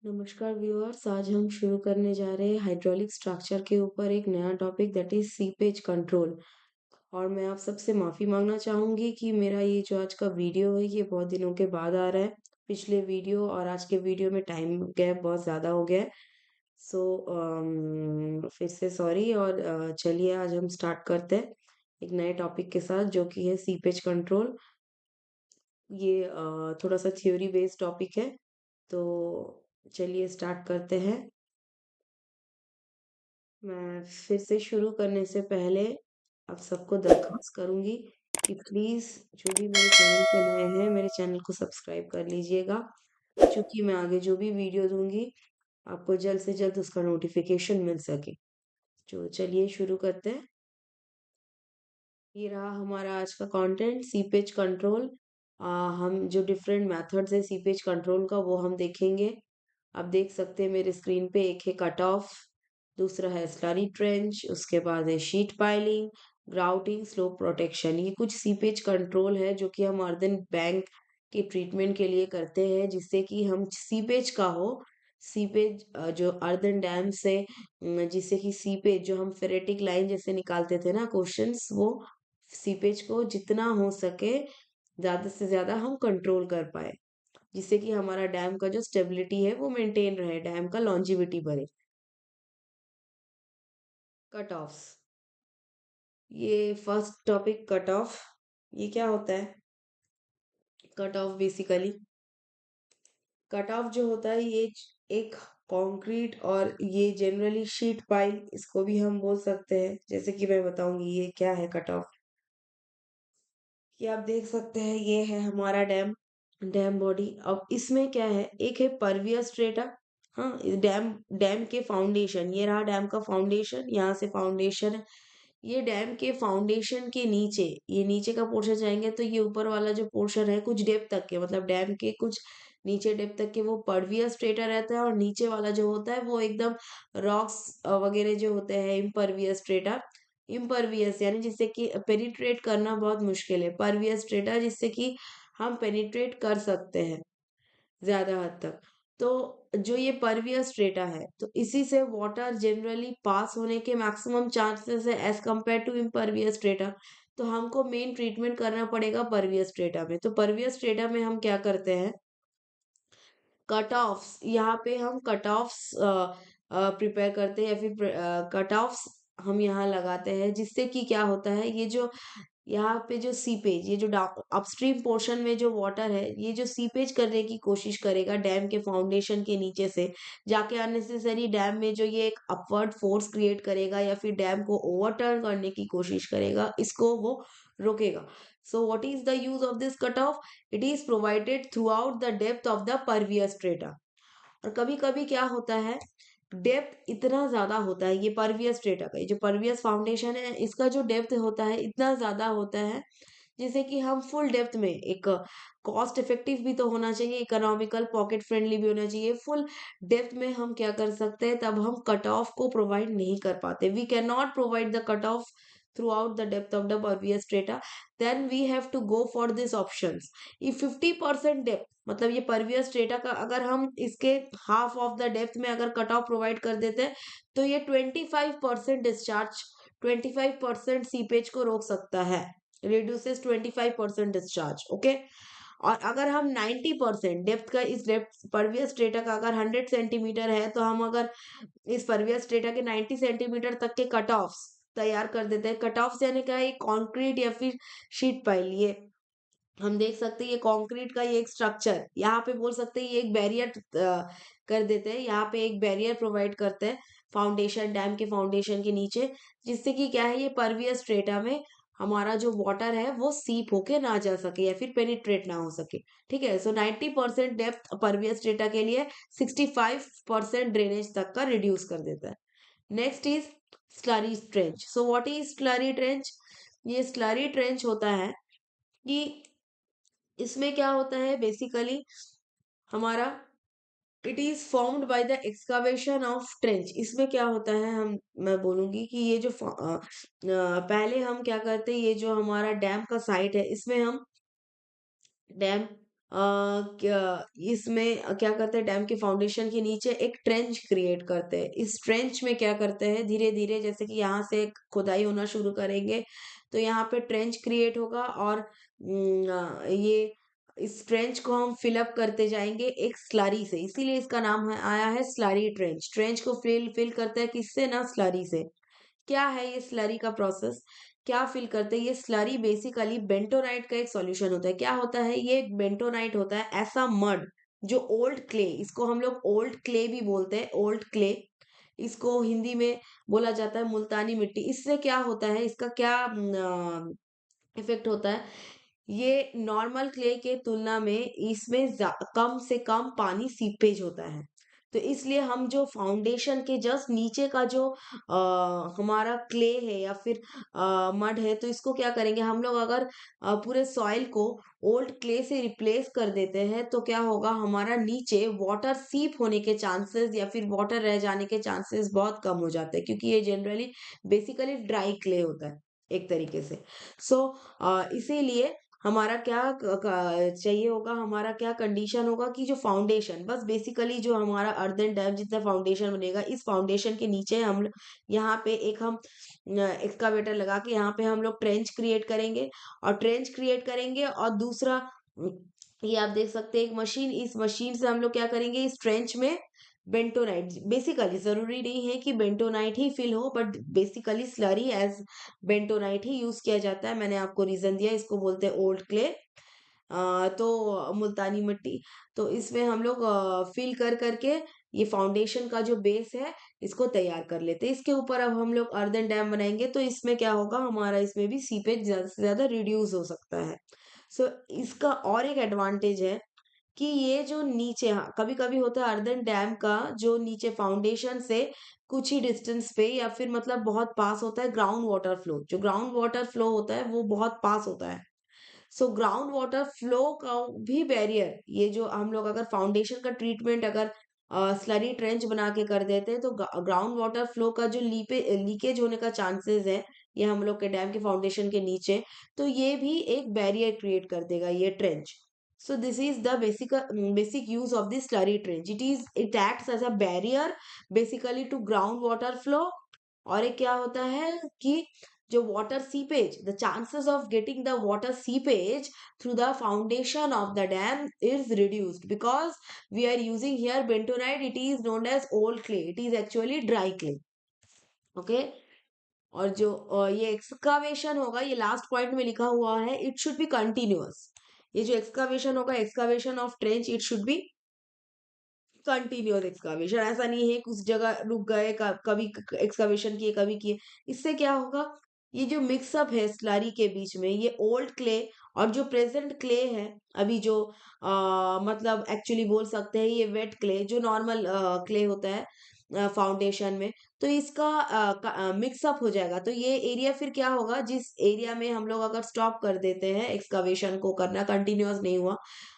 नमस्कार व्यूअर्स, आज हम शुरू करने जा रहे हैं हाइड्रोलिक स्ट्रक्चर के ऊपर एक नया topic that is seepage control. और मैं आप सबसे माफ़ी मांगना चाहूँगी कि मेरा ये जो आज का वीडियो है ये बहुत दिनों के बाद आ रहा है। पिछले वीडियो और आज के वीडियो में टाइम गैप बहुत ज़्यादा हो गया है। फिर से सॉरी। और चलिए आज हम स्टार्ट करते हैं एक नए टॉपिक के साथ जो कि है सीपेज कंट्रोल। ये थोड़ा सा थ्योरी बेस्ड टॉपिक है। तो चलिए स्टार्ट करते हैं। मैं फिर से शुरू करने से पहले आप सबको दरख्वास्त करूंगी कि प्लीज़ जो भी मेरे चैनल पे नए हैं मेरे चैनल को सब्सक्राइब कर लीजिएगा, क्योंकि मैं आगे जो भी वीडियो दूंगी आपको जल्द से जल्द उसका नोटिफिकेशन मिल सके। तो चलिए शुरू करते हैं। ये रहा हमारा आज का कंटेंट, सीपेज कंट्रोल। हम जो डिफरेंट मेथड्स है सीपेज कंट्रोल का वो हम देखेंगे। आप देख सकते हैं मेरे स्क्रीन पे, एक है कट ऑफ, दूसरा है स्लरी ट्रेंच, उसके बाद है sheet piling, grouting, slope protection. ये कुछ सीपेज कंट्रोल है जो कि हम अर्दन बैंक के ट्रीटमेंट के लिए करते हैं, जिससे कि हम सीपेज का हो, सीपेज जो अर्दन डैम से जिससे कि सीपेज जो हम फेरेटिक लाइन जैसे निकालते थे ना क्वेश्चंस, वो सीपेज को जितना हो सके ज्यादा से ज्यादा हम कंट्रोल कर पाए, जिससे कि हमारा डैम का जो स्टेबिलिटी है वो मेंटेन रहे, डैम का लॉन्जिविटी बढ़े। कट ऑफ्स, ये फर्स्ट टॉपिक कट ऑफ। ये क्या होता है? Cut off basically, cut off जो होता है ये एक कंक्रीट, और ये जनरली शीट पाइल इसको भी हम बोल सकते हैं। जैसे कि मैं बताऊंगी ये क्या है कट ऑफ। ये आप देख सकते हैं, ये है हमारा डैम, डैम बॉडी। अब इसमें क्या है, एक है परवियस स्ट्रेटा। हाँ, इस डैम डैम के फाउंडेशन, ये रहा डैम का फाउंडेशन, यहाँ से फाउंडेशन है। ये डैम के फाउंडेशन के नीचे, ये नीचे का पोर्शन जाएंगे तो ये ऊपर वाला जो पोर्शन है कुछ डेप्थ तक के, मतलब डैम के कुछ नीचे डेप्थ तक के वो परवियस स्ट्रेटा रहता है, और नीचे वाला जो होता है वो एकदम रॉक्स वगैरह जो होते हैं इम्परवियस स्ट्रेटा। इम्परवियस यानी जिससे कि पेनिट्रेट करना बहुत मुश्किल है, परवियस स्ट्रेटा जिससे कि हम पेनिट्रेट कर सकते हैं ज्यादा हद तक। तो जो ये परवियस स्ट्रेटा है, तो इसी से वाटर जनरली पास होने के मैक्सिमम चांसेस है as compare to impervious strata. तो हमको मेन ट्रीटमेंट करना पड़ेगा परवियस स्ट्रेटा में। तो परवियस स्ट्रेटा में हम क्या करते हैं, कट ऑफ्स, यहाँ पे हम कट ऑफ्स प्रिपेयर करते हैं, या फिर कट ऑफ्स हम यहाँ लगाते हैं, जिससे कि क्या होता है, ये जो यहाँ पे जो सीपेज, ये जो अपस्ट्रीम पोर्शन में जो वाटर है, ये जो सीपेज करने की कोशिश करेगा डैम के फाउंडेशन के नीचे से जाके, अननेसेसरी डैम में जो ये एक अपवर्ड फोर्स क्रिएट करेगा या फिर डैम को ओवरटर्न करने की कोशिश करेगा, इसको वो रोकेगा। सो what is the use of this cut off? It is provided through out the depth of the pervious strata. और कभी कभी क्या होता है, डेप्थ इतना ज्यादा होता है, ये परवियस स्ट्रेटा का, ये जो परवियस फाउंडेशन है इसका जो डेप्थ होता है इतना ज्यादा होता है, जिससे कि हम फुल डेप्थ में, एक कॉस्ट इफेक्टिव भी तो होना चाहिए, इकोनॉमिकल पॉकेट फ्रेंडली भी होना चाहिए, फुल डेप्थ में हम क्या कर सकते हैं, तब हम कट ऑफ को प्रोवाइड नहीं कर पाते। We can not provide the cut off throughout the depth of the pervious strata. Then we have to go for this options. ये 50% डेप्थ, मतलब ये परवियस स्ट्रेटा का अगर हम इसके हाफ ऑफ द डेप्थ में अगर कट ऑफ प्रोवाइड कर देते हैं, तो ये 25% डिस्चार्ज, 25% सीपेज को रोक सकता है, reduces 25% डिस्चार्ज। ओके। और अगर हम 90% डेप्थ का, इस डेप्थ परवियस स्ट्रेटा का अगर 100 सेंटीमीटर है, तो हम अगर इस परवियस स्ट्रेटा के 90 सेंटीमीटर तक के कट ऑफ तैयार कर देते हैं। कट ऑफ यानी क्या है, कंक्रीट या फिर शीट पाइल। ये हम देख सकते हैं, ये कंक्रीट का ये एक स्ट्रक्चर, यहाँ पे बोल सकते हैं ये एक बैरियर कर देते हैं, यहाँ पे एक बैरियर प्रोवाइड करते हैं फाउंडेशन, डैम के फाउंडेशन के नीचे, जिससे कि क्या है, ये परवियस स्ट्रेटा में हमारा जो वाटर है वो सीप होके ना जा सके या फिर पेनिट्रेट ना हो सके। ठीक है। सो 90% डेप्थ परवियस स्ट्रेटा के लिए 65% ड्रेनेज तक का रिड्यूस कर देता है। Next is slurry trench. So what is slurry trench? ये स्लरी ट्रेंच होता है कि इसमें क्या होता है बेसिकली, हमारा it is formed by the excavation of trench. इसमें क्या होता है, हम मैं बोलूंगी कि ये जो पहले हम क्या करते हैं, ये जो हमारा डैम का साइट है इसमें हम डैम इसमें क्या करते हैं, डैम के फाउंडेशन के नीचे एक ट्रेंच क्रिएट करते हैं। इस ट्रेंच में क्या करते हैं, धीरे धीरे जैसे कि यहाँ से खुदाई होना शुरू करेंगे तो यहाँ पे ट्रेंच क्रिएट होगा और ये इस ट्रेंच को हम फिलअप करते जाएंगे एक स्लरी से, इसीलिए इसका नाम आया है स्लरी ट्रेंच। ट्रेंच को फिल फिल करते हैं किससे ना, स्लरी से। क्या है ये स्लरी का प्रोसेस, क्या फिल करते हैं, ये स्लरी बेसिकली बेंटोनाइट का एक सॉल्यूशन होता है। क्या होता है, ये एक बेंटोनाइट होता है, ऐसा मड जो ओल्ड क्ले, इसको हम लोग ओल्ड क्ले भी बोलते हैं, ओल्ड क्ले। इसको हिंदी में बोला जाता है मुल्तानी मिट्टी। इससे क्या होता है, इसका क्या इफेक्ट होता है, ये नॉर्मल क्ले के तुलना में इसमें कम से कम पानी सीपेज होता है। तो इसलिए हम जो फाउंडेशन के जस्ट नीचे का जो हमारा क्ले है या फिर मड है, तो इसको क्या करेंगे हम लोग, अगर पूरे सॉइल को ओल्ड क्ले से रिप्लेस कर देते हैं तो क्या होगा, हमारा नीचे वाटर सीप होने के चांसेस या फिर वाटर रह जाने के चांसेस बहुत कम हो जाते हैं, क्योंकि ये जनरली बेसिकली ड्राई क्ले होता है एक तरीके से। सो इसीलिए हमारा क्या चाहिए होगा, हमारा क्या कंडीशन होगा कि जो फाउंडेशन, बस बेसिकली जो हमारा अर्दन डैम जितना फाउंडेशन बनेगा, इस फाउंडेशन के नीचे हम यहाँ पे एक हम एक्सकावेटर लगा के यहाँ पे हम लोग ट्रेंच क्रिएट करेंगे। और ट्रेंच क्रिएट करेंगे और दूसरा ये आप देख सकते हैं एक मशीन, इस मशीन से हम लोग क्या करेंगे, इस ट्रेंच में बेंटोनाइट, बेसिकली जरूरी नहीं है कि बेंटोनाइट ही फिल हो, but basically slurry as bentonite ही यूज किया जाता है। मैंने आपको रीजन दिया, इसको बोलते हैं ओल्ड क्ले, तो मुल्तानी मिट्टी। तो इसमें हम लोग फिल कर करके ये फाउंडेशन का जो बेस है इसको तैयार कर लेते हैं। इसके ऊपर अब हम लोग अर्दन डैम बनाएंगे, तो इसमें क्या होगा, हमारा इसमें भी सीपेज ज्यादा से ज्यादा रिड्यूस हो सकता है। सो इसका और एक एडवांटेज है कि ये जो नीचे, हाँ कभी कभी होता है अर्दन डैम का जो नीचे फाउंडेशन से कुछ ही डिस्टेंस पे या फिर मतलब बहुत पास होता है ग्राउंड वाटर फ्लो, जो ग्राउंड वाटर फ्लो होता है वो बहुत पास होता है। सो ग्राउंड वाटर फ्लो का भी बैरियर, ये जो हम लोग अगर फाउंडेशन का ट्रीटमेंट अगर स्लरी ट्रेंच बना के कर देते हैं तो ग्राउंड वाटर फ्लो का जो लीकेज होने का चांसेस है ये हम लोग के डैम के फाउंडेशन के नीचे, तो ये भी एक बैरियर क्रिएट कर देगा ये trench. So this is the basic use of this slurry trench. It acts as a barrier basically to groundwater flow। और एक क्या होता है कि जो water seepage, the chances of getting the water seepage through the foundation of the dam is reduced because we are using here bentonite. It is known as old clay. It is actually dry clay. Okay। और जो ये excavation होगा, ये last point में लिखा हुआ है, it should be continuous. ये जो एक्सकावेशन होगा, excavation of trench, it should be continuous excavation. ऐसा नहीं है कुछ जगह रुक गए, कभी एक्सकावेशन किए कभी किए। इससे क्या होगा, ये जो मिक्सअप है स्लरी के बीच में, ये ओल्ड क्ले और जो प्रेजेंट क्ले है, अभी जो मतलब एक्चुअली बोल सकते हैं ये वेट क्ले, जो नॉर्मल क्ले होता है फाउंडेशन में, तो इसका मिक्सअप हो जाएगा। तो ये एरिया फिर क्या होगा, जिस एरिया में हम लोग अगर स्टॉप कर देते हैं एक्सकावेशन को करना, कंटिन्यूअस नहीं हुआ,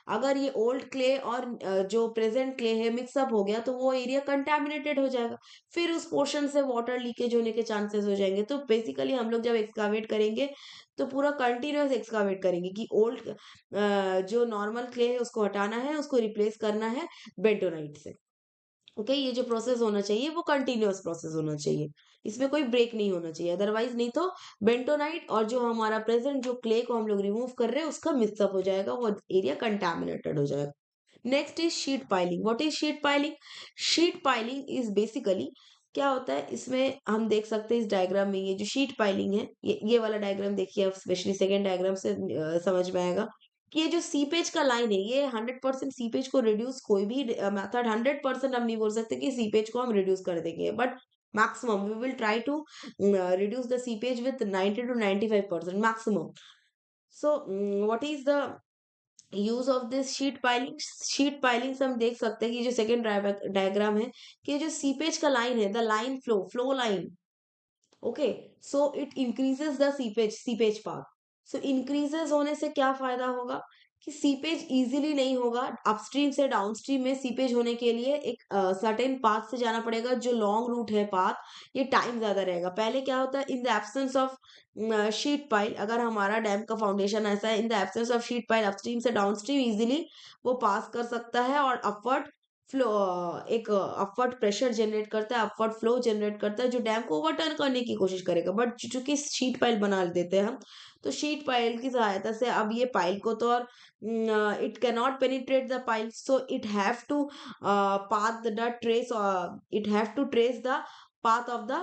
अगर ये ओल्ड क्ले और जो प्रेजेंट क्ले है मिक्सअप हो गया, तो वो एरिया कंटामिनेटेड हो जाएगा। फिर उस पोर्शन से वाटर लीकेज होने के चांसेस हो जाएंगे। तो बेसिकली हम लोग जब एक्सकावेट करेंगे तो पूरा कंटिन्यूअस एक्सकावेट करेंगे कि ओल्ड जो नॉर्मल क्ले है उसको हटाना है, उसको रिप्लेस करना है बेंटोनाइट से। ओके। ये जो प्रोसेस होना चाहिए वो कंटिन्यूअस प्रोसेस होना चाहिए, इसमें कोई ब्रेक नहीं होना चाहिए, अदरवाइज नहीं तो बेंटोनाइट और जो हमारा प्रेजेंट जो क्ले को हम लोग रिमूव कर रहे हैं उसका मिक्सअप हो जाएगा, वो एरिया कंटामिनेटेड हो जाएगा। Next is sheet piling. What is sheet piling? Sheet piling is basically क्या होता है, इसमें हम देख सकते हैं इस डायग्राम में, ये जो शीट पाइलिंग है, ये वाला डायग्राम देखिए, स्पेशली सेकेंड डायग्राम से समझ में आएगा कि ये जो सीपेज का लाइन है, ये 100% सीपेज को रिड्यूस, कोई भी मेथड 100% हम नहीं बोल सकते कि सीपेज को हम रिड्यूस कर देंगे, but maximum we will try to reduce the seepage with 90 to 95% maximum. So what is the use of this sheet piling? Sheet piling से हम देख सकते हैं कि जो सेकेंड डायग्राम है, कि जो सीपेज का लाइन है, the line flow line, okay, so it increases the seepage path. So increases होने से क्या फायदा होगा कि सीपेज इजीली नहीं होगा। अपस्ट्रीम से डाउनस्ट्रीम में सीपेज होने के लिए एक सर्टेन पाथ से जाना पड़ेगा, जो लॉन्ग रूट है पाथ, ये टाइम ज्यादा रहेगा। पहले क्या होता है, in the absence of sheet pile, अगर हमारा डैम का फाउंडेशन ऐसा है, in the absence of sheet pile upstream से डाउनस्ट्रीम इजीली वो पास कर सकता है और अपवर्ड फ्लो, एक अपवर्ड प्रेशर जनरेट करता है, अपवर्ड फ्लो जनरेट करता है, जो डैम को ओवरटर्न करने की कोशिश करेगा। बट चूंकि शीट पाइल बना देते हैं हम, तो शीट पाइल की सहायता से अब ये पाइल को तो, और it cannot penetrate the pile, so it have to path the trace, or it have to trace the path of the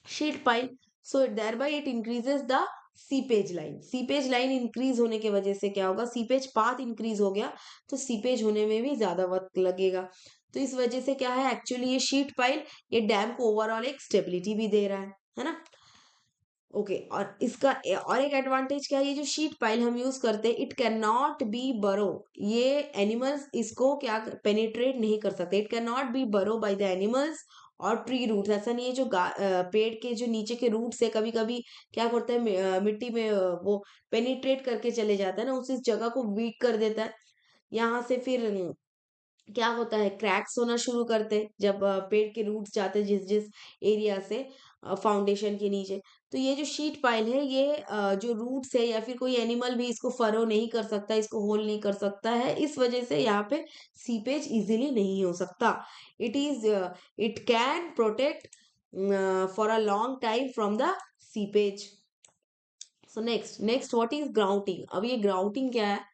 sheet pile, so thereby it increases the seepage line. Seepage line increase होने की वजह से क्या होगा, seepage path increase हो गया, तो seepage होने में भी ज्यादा वक्त लगेगा। तो इस वजह से क्या है, एक्चुअली ये शीट पाइल ये डैम को ओवरऑल एक स्टेबिलिटी भी दे रहा है ना। ओके, और इसका और एक एडवांटेज क्या है, ये जो शीट पाइल हम यूज करते हैं, इट कैन नॉट बी बरो, ये एनिमल्स इसको क्या पेनिट्रेट नहीं कर सकते। इट कैन नॉट बी बरो बाय द एनिमल्स और ट्री रूट्स। ऐसा नहीं है जो पेड़ के जो नीचे के रूट्स है, कभी कभी क्या करता है, मिट्टी में वो पेनिट्रेट करके चले जाता है ना, उस जगह को वीक कर देता है। यहाँ से फिर क्या होता है, क्रैक्स होना शुरू करते हैं जब पेड़ के रूट्स जाते हैं जिस जिस एरिया से फाउंडेशन के नीचे। तो ये जो शीट पाइल है, ये जो रूट्स है या फिर कोई एनिमल भी इसको फरो नहीं कर सकता, इसको होल नहीं कर सकता है, इस वजह से यहाँ पे सीपेज इजीली नहीं हो सकता। It is it can protect for a long time from the seepage. So next next what is grouting. अब ये ग्राउटिंग क्या है,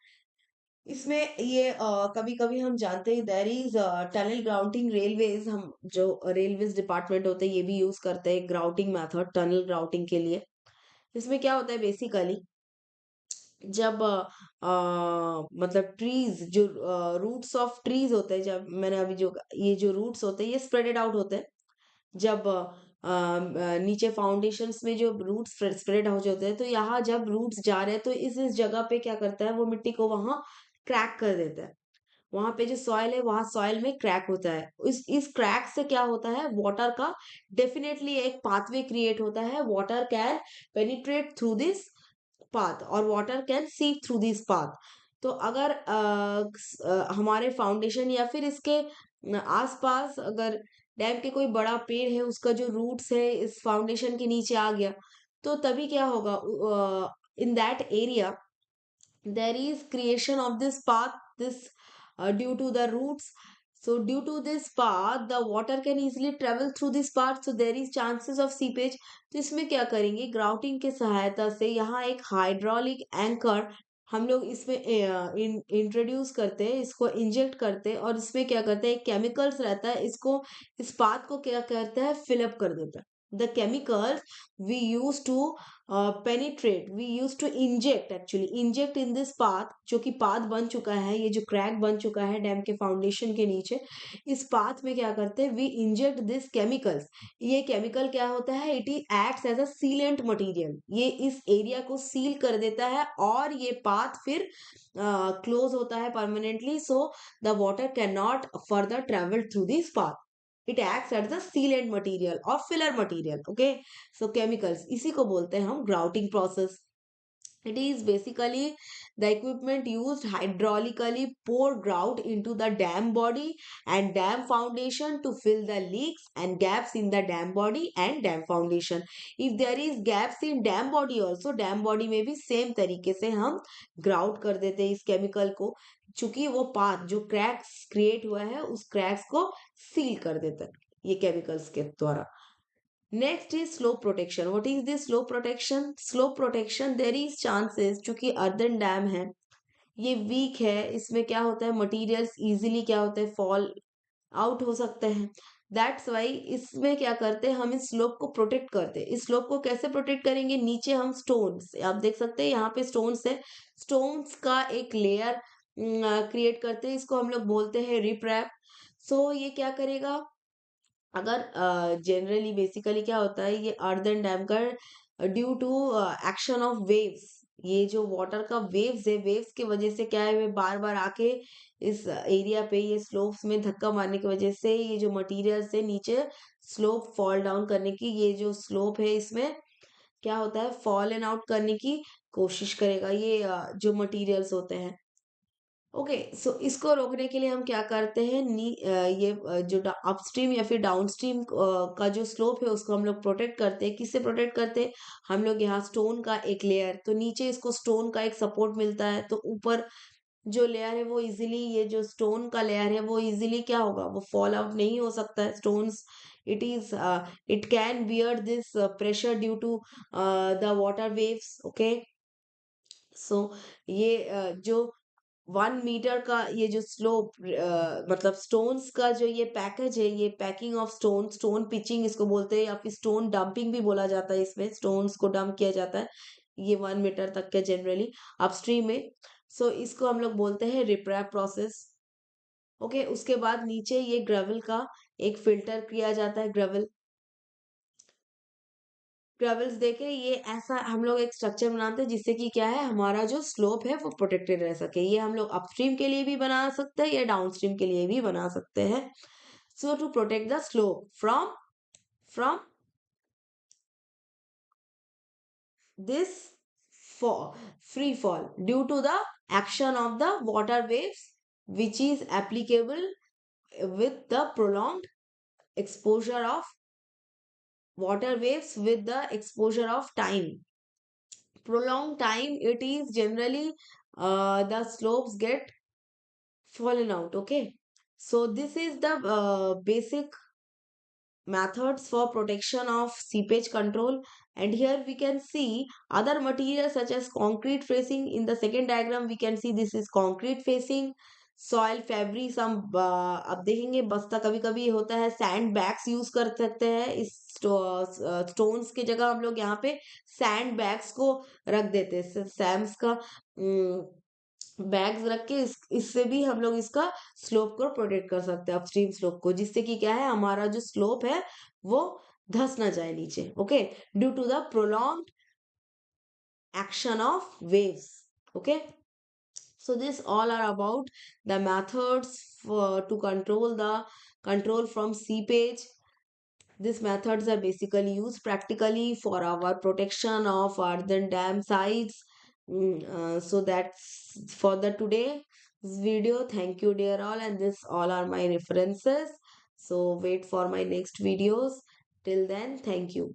इसमें ये कभी कभी हम जानते हैं there is tunnel grouting railways, हम जो रेलवेज डिपार्टमेंट होते हैं ये भी यूज करते हैं ग्राउटिंग मेथड टनल ग्राउटिंग के लिए। इसमें क्या होता है बेसिकली, जब मतलब ट्रीज जो रूट्स ऑफ ट्रीज होते हैं, जब मैंने अभी जो ये जो रूट्स होते हैं ये स्प्रेडेड आउट होते हैं, जब नीचे फाउंडेशंस में जो रूट्स स्प्रेड हो जाते हैं, तो यहाँ जब रूट्स जा रहे हैं तो इस जगह पे क्या करता है, वो मिट्टी को वहां क्रैक कर देता है। वहां पे जो सॉइल है वहां सॉइल में क्रैक होता है, इस क्रैक से क्या होता है, वाटर का डेफिनेटली एक पाथवे क्रिएट होता है। Water can penetrate through this path और वाटर कैन सीप थ्रू दिस पाथ। तो अगर हमारे फाउंडेशन या फिर इसके आसपास अगर डैम के कोई बड़ा पेड़ है, उसका जो रूट्स है इस फाउंडेशन के नीचे आ गया, तो तभी क्या होगा, in that area there is creation of this path, this due to the roots. So due to this path the water can easily travel through this path, so there is chances of seepage। तो इसमें क्या करेंगे, grouting के सहायता से यहाँ एक hydraulic anchor हम लोग इसमें इंट्रोड्यूस करते हैं, इसको इंजेक्ट करते हैं, और इसमें क्या करते हैं, केमिकल्स रहता है, इसको इस पाथ को क्या करता है, फिलअप कर देता है। The chemicals we used to penetrate, we used to inject, actually inject in this path, जो कि पाथ बन चुका है, ये जो क्रैक बन चुका है डैम के फाउंडेशन के नीचे, इस पाथ में क्या करते हैं, वी इंजेक्ट दिस केमिकल्स। ये केमिकल क्या होता है, it is acts as a sealant material, ये इस एरिया को सील कर देता है और ये पाथ फिर क्लोज होता है permanently, so the water can not further travel through this path. It acts at the sealant material और फिलर मटेरियल। ओके, सो केमिकल्स, इसी को बोलते हैं हम grouting process. It is basically the equipment used hydraulically pour grout into the dam body and dam foundation to fill the leaks and gaps in the dam body and dam foundation. If there is gaps in dam body also, dam body में भी same तरीके से हम grout कर देते हैं इस chemical को, चूंकि वो पाथ जो क्रैक्स क्रिएट हुआ है उस क्रैक्स को सील कर देता है ये केमिकल्स के द्वारा। Next is slope protection. What is this slope protection? Slope protection, there is chances, चूंकि अर्दन डैम है ये वीक है, इसमें क्या होता है, मटेरियल्स इजीली क्या होते हैं, फॉल आउट हो सकते हैं। दैट्स वाई इसमें क्या करते हैं, हम इस स्लोप को प्रोटेक्ट करते हैं। इस स्लोप को कैसे प्रोटेक्ट करेंगे, नीचे हम स्टोन्स, आप देख सकते हैं यहाँ पे स्टोन्स है, स्टोन्स का एक लेयर क्रिएट करते हैं, इसको हम लोग बोलते हैं रिप रैप। सो ये क्या करेगा, अगर जनरली बेसिकली क्या होता है, ये अर्दन डैम का due to action of waves, ये जो वाटर का वेव्स है, वेव्स की वजह से क्या है, वे बार बार आके इस एरिया पे ये स्लोप्स में धक्का मारने की वजह से ये जो मटेरियल से नीचे स्लोप फॉल डाउन करने की, ये जो स्लोप है इसमें क्या होता है, फॉल एंड आउट करने की कोशिश करेगा ये जो मटेरियल्स होते हैं। ओके, सो इसको रोकने के लिए हम क्या करते हैं, ये जो अपस्ट्रीम या फिर डाउनस्ट्रीम का जो स्लोप है उसको हम लोग प्रोटेक्ट करते हैं। किससे प्रोटेक्ट करते हैं? हम लोग यहाँ स्टोन का एक लेयर, तो नीचे इसको स्टोन का एक सपोर्ट मिलता है, तो ऊपर जो लेयर है वो इजीली, ये जो स्टोन का लेयर है वो इजीली क्या होगा, वो फॉल आउट नहीं हो सकता है। Stones, it is it can bear this pressure due to the water waves. Okay, so ये जो 1 मीटर का ये जो स्लोप, मतलब स्टोन्स का जो ये पैकेज है, ये packing of stone, stone pitching इसको बोलते हैं, या फिर स्टोन डंपिंग भी बोला जाता है। इसमें स्टोन्स को डंप किया जाता है, ये 1 मीटर तक के जनरली अपस्ट्रीम में। सो इसको हम लोग बोलते हैं रिप्रैप प्रोसेस। ओके, उसके बाद नीचे ये ग्रेवल का एक फिल्टर किया जाता है। ग्रेवल, ग्रेवल्स देके ये ऐसा हम लोग एक स्ट्रक्चर बनाते हैं जिससे कि क्या है, हमारा जो स्लोप है वो प्रोटेक्टेड रह सके। ये हम लोग अपस्ट्रीम के लिए भी बना सकते हैं या डाउनस्ट्रीम के लिए भी बना सकते हैं। So to protect the slope from from this free fall due to the action of the water waves, which is applicable with the prolonged exposure of water waves with the exposure of time. Prolonged time, it is generally the slopes get fallen out. Okay, so this is the basic methods for protection of seepage control. And here we can see other materials such as concrete facing. In the second diagram we can see this is concrete facing, soil fabric हम अब देखेंगे। बस्ता कभी कभी होता है, sand bags use कर सकते हैं। इस स्टोन्स की जगह हम लोग यहाँ पे सैंड बैग्स को रख देते हैं। सैम्स का बैग्स रख के इससे भी हम लोग इसका स्लोप को प्रोटेक्ट कर सकते हैं, अपस्ट्रीम स्लोप को, जिससे कि क्या है, हमारा जो स्लोप है वो धस ना जाए नीचे। Okay, due to the prolong action of waves. Okay, so this all are about the methods to control from seepage. These methods are basically used practically for our protection of earthen dam sites. So that's for the today video. Thank you, dear all, and this all are my references. So wait for my next videos. Till then, thank you.